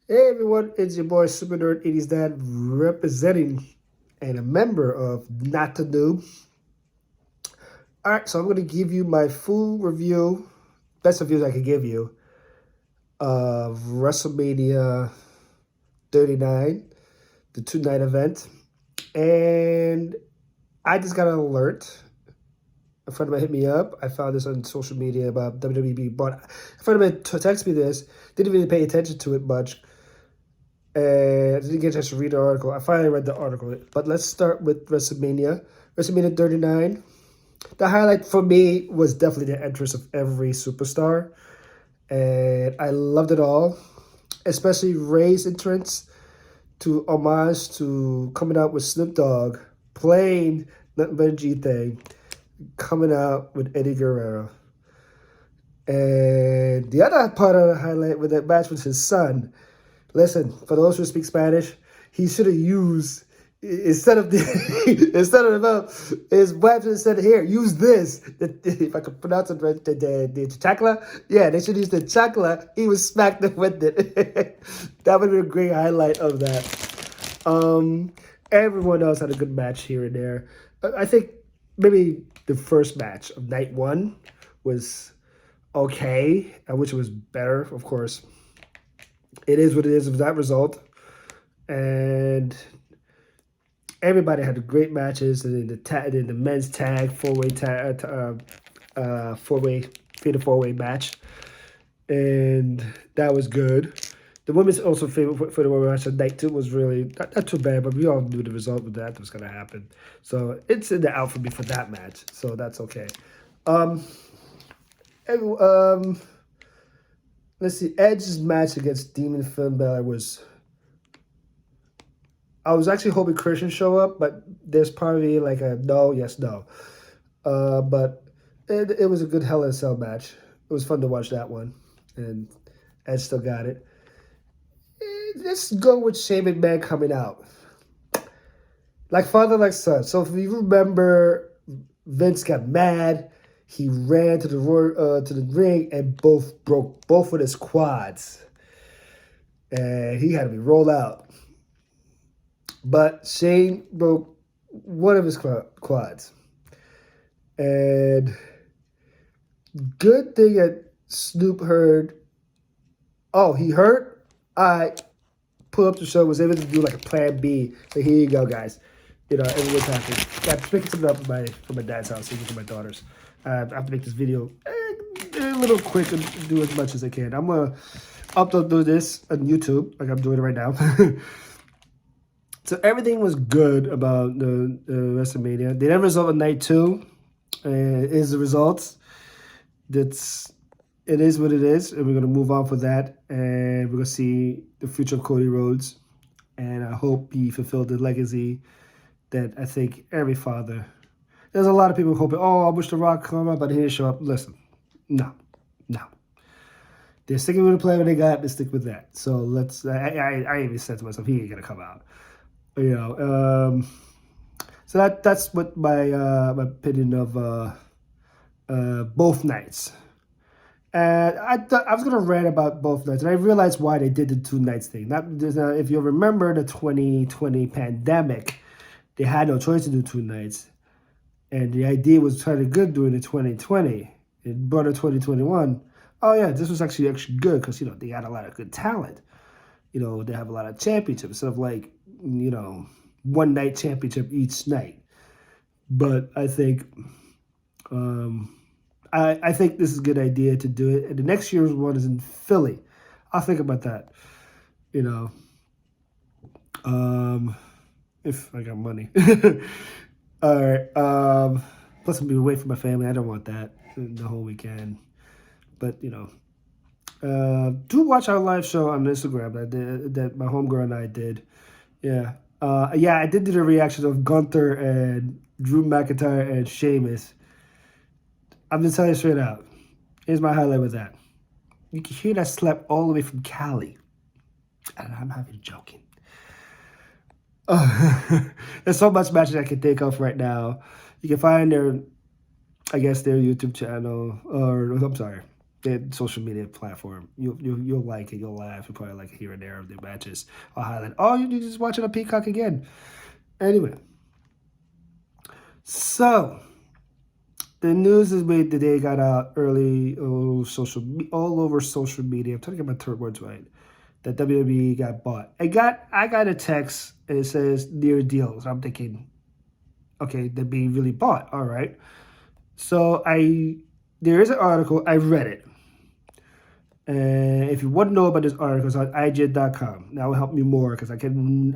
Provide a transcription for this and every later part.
Hey everyone, it's your boy Super Nerd 80s Dad representing and a member of Not the Noob. Alright, so I'm going to give you my full review, best reviews I can give you, of WrestleMania 39, the two-night event. And I just got an alert. A friend of mine hit me up. I found this on social media about WWE, but a friend of mine texted me this. Didn't really pay attention to it much. And I didn't get a chance to read the article. I finally read the article. But let's start with WrestleMania. WrestleMania 39. The highlight for me was definitely the entrance of every superstar. And I loved it all. Especially Ray's entrance to homage to coming out with Snoop Dogg, playing Nothing But a G Thing, coming out with Eddie Guerrero. And the other part of the highlight with that match was his son. Listen, for those who speak Spanish, he should have used instead of the instead of his wife said, "Here, use this." If I could pronounce it right, the chakla. Yeah, they should use the chakla. He was smacked them with it. That would be a great highlight of that. Everyone else had a good match here and there. I think maybe the first match of night one was okay. I wish it was better, of course. It is what it is with that result. And everybody had great matches. And in the men's tag, four-way, fatal four-way match. And that was good. The women's also favorite for the women's match of night two was really not too bad, but we all knew the result of that was going to happen. So it's in the out for me for that match. So that's okay. Um, and, let's see. Edge's match against Demon Finn Balor was. I was actually hoping Christian show up, but there's probably like a no, yes, no. But it was a good Hell in a Cell match. It was fun to watch that one, and Edge still got it. Let's go with Shane McMahon coming out. Like father, like son. So if you remember, Vince got mad. He ran to the ring and broke both of his quads, and he had to be rolled out. But Shane broke one of his quads, and good thing that Snoop heard. Oh, he hurt. I pull up the show, was able to do like a plan B. So here you go, guys. Everyone's happy. Got picking something up from my dad's house, even for my daughters. I have to make this video a little quick and do as much as I can. I'm gonna upload this on YouTube, like I'm doing it right now. So everything was good about the WrestleMania. The end result of night two is the results. It is what it is, and we're gonna move on for that, and we're gonna see the future of Cody Rhodes, and I hope he fulfilled the legacy that I think every father. There's a lot of people hoping, oh, I wish The Rock come up, but he didn't show up. Listen, no. They're sticking with the plan they got. They stick with that. So let's. I even said to myself, he ain't gonna come out. So that's what my opinion of both nights. And I was gonna rant about both nights, and I realized why they did the two nights thing. If you remember the 2020 pandemic, they had no choice to do two nights, and the idea was trying to good during the 2020. It brought in 2021. Oh yeah, this was actually good because they had a lot of good talent. They have a lot of championships instead of like one night championship each night. But I think. I think this is a good idea to do it. And the next year's one is in Philly. I'll think about that. If I got money. All right. Plus, I'll be away from my family. I don't want that the whole weekend. But do watch our live show on Instagram that my homegirl and I did. Yeah. I did do the reactions of Gunther and Drew McIntyre and Sheamus. I'm just telling you straight out. Here's my highlight with that. You can hear that slap all the way from Cali. And I'm not even joking. There's so much matches I can think of right now. You can find their YouTube channel, or I'm sorry, social media platform. You'll like it. You'll laugh. You'll probably like it here and there of their matches. I'll highlight. Oh, you just watch it on Peacock again. Anyway, so the news is made today got out early all over social media. I'm trying to get my third words right. That WWE got bought. I got a text and it says near deal. So I'm thinking, okay, they're being really bought. All right. So there is an article. I read it. And if you want to know about this article, it's on IGN.com. That will help me more because I can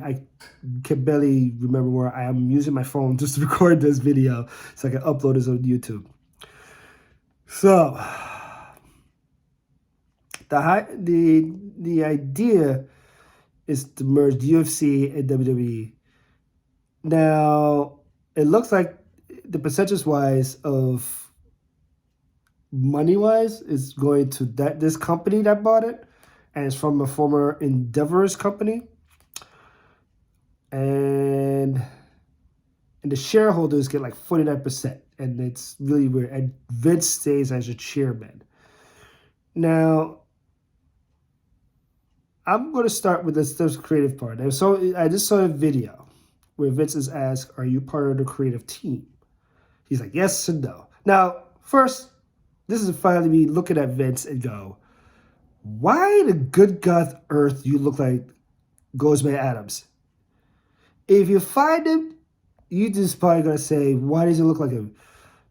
barely remember where I am using my phone just to record this video so I can upload this on YouTube. So the idea is to merge UFC and WWE. Now it looks like the percentage wise of money wise is going to this company that bought it, and it's from a former Endeavor's company, and the shareholders get like 49%, and it's really weird. And Vince stays as a chairman. Now I'm going to start with this creative part. So I just saw a video where Vince is asked, "Are you part of the creative team?" He's like, "Yes and no." Now first, this is finally me looking at Vince and go, why the good God earth you look like Ghostman Adams? If you find him, you just probably gonna say, why does he look like him?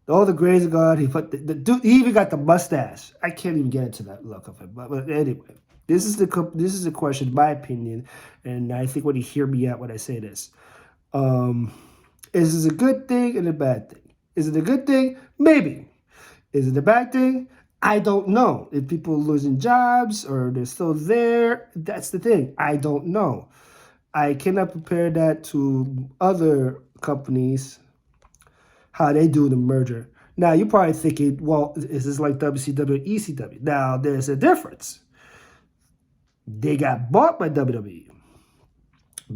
All the grays are gone. He put the dude. He even got the mustache. I can't even get into that look of him. But anyway, this is the question, in my opinion, and I think when you hear me out when I say this, is this a good thing and a bad thing? Is it a good thing? Maybe. Is it a bad thing? I don't know. If people are losing jobs or they're still there, that's the thing. I don't know. I cannot compare that to other companies, how they do the merger. Now, you're probably thinking, well, is this like WCW, ECW? Now, there's a difference. They got bought by WWE.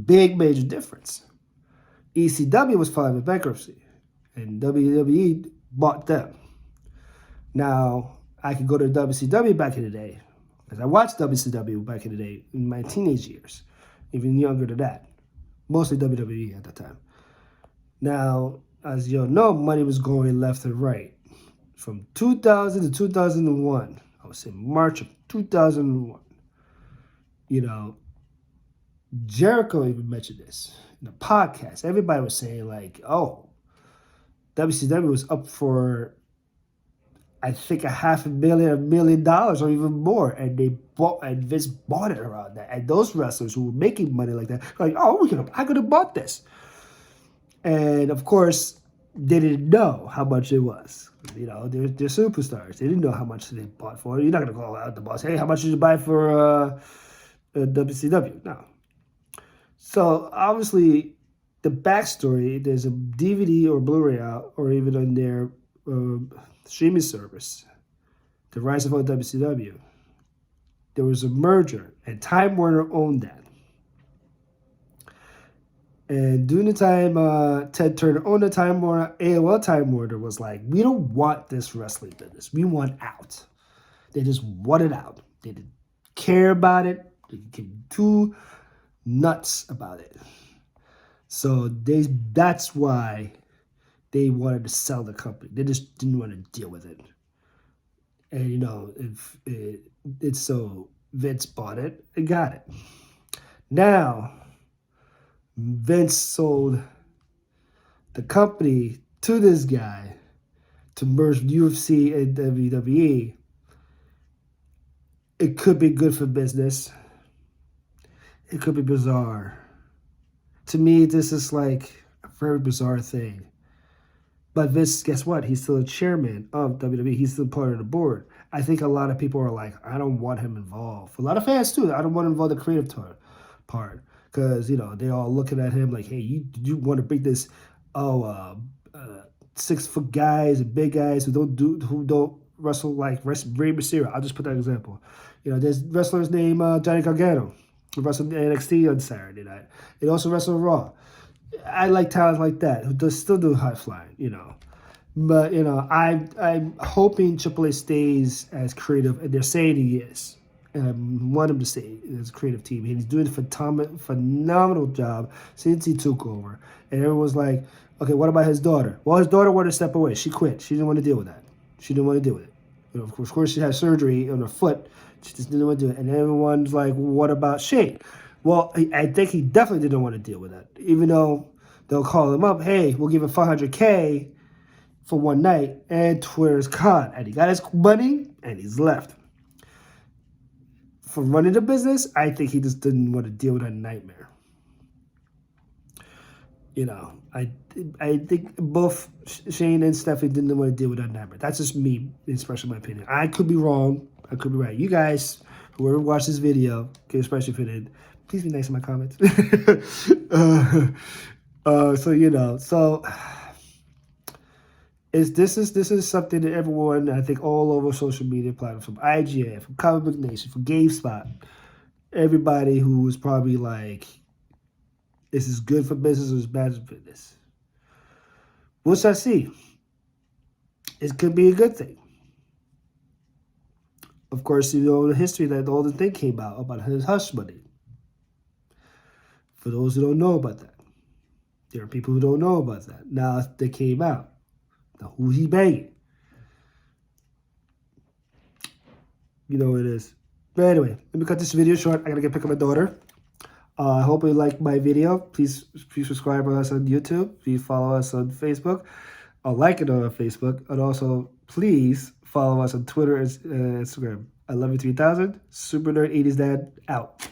Big, major difference. ECW was filing for bankruptcy, and WWE bought them. Now, I could go to WCW back in the day, because I watched WCW back in the day in my teenage years, even younger than that. Mostly WWE at the time. Now, as you all know, money was going left and right. From 2000 to 2001, I would say March of 2001, Jericho even mentioned this in a podcast. Everybody was saying like, oh, WCW was up for, I think, $500,000, $1 million, or even more, and Vince bought it around that. And those wrestlers who were making money like that, like, oh, I could have bought this. And of course, they didn't know how much it was. They're superstars. They didn't know how much they bought for it. You're not gonna go out the boss. Hey, how much did you buy for WCW? No. So obviously, the backstory. There's a DVD or Blu-ray out, or even on their streaming service, The Rise of WCW. There was a merger, and Time Warner owned that. And during the time Ted Turner owned the Time Warner, AOL Time Warner was like, we don't want this wrestling business. We want out. They just wanted out. They didn't care about it. They became too nuts about it. So that's why they wanted to sell the company. They just didn't want to deal with it. And, if it's so Vince bought it and got it. Now, Vince sold the company to this guy to merge UFC and WWE. It could be good for business. It could be bizarre. To me, this is like a very bizarre thing. But Vince, guess what? He's still a chairman of WWE. He's still part of the board. I think a lot of people are like, I don't want him involved. A lot of fans, too. I don't want him involved in the creative part. Because, they're all looking at him like, hey, you want to bring this, 6-foot guys and big guys who don't wrestle like Rey Mysterio. I'll just put that example. There's wrestlers named Johnny Gargano, who wrestled NXT on Saturday night. They also wrestle Raw. I like talent like that who still do high flying, But I'm hoping Triple H stays as creative, and they're saying he is. And I want him to stay as a creative team. And he's doing a phenomenal job since he took over. And everyone's like, okay, what about his daughter? Well, his daughter wanted to step away. She quit. She didn't want to deal with that. She didn't want to deal with it. Of course, she had surgery on her foot. She just didn't want to do it. And everyone's like, what about Shane? Well, I think he definitely didn't want to deal with that. Even though they'll call him up, hey, we'll give him $500K for one night, and Twitter's gone. And he got his money, and he's left. For running the business, I think he just didn't want to deal with a nightmare. I think both Shane and Stephanie didn't want to deal with that nightmare. That's just me expressing my opinion. I could be wrong. I could be right. You guys, whoever watched this video, can express your opinion. Please be nice in my comments. This is something that everyone, I think, all over social media platforms, from IGN, from Comic Book Nation, from GameSpot, everybody who was probably like, this is good for business or is bad for business. We'll see. It could be a good thing. Of course, the history that all the thing came out about his hush money. For those who don't know about that, there are people who don't know about that. Now they came out. Now who he banging? You know what it is. But anyway, let me cut this video short. I gotta get pick up my daughter. I hope you like my video. Please subscribe to us on YouTube. Please follow us on Facebook. Like it on Facebook. And also, please follow us on Twitter and Instagram. I love you 3000. Super Nerd 80s Dad out.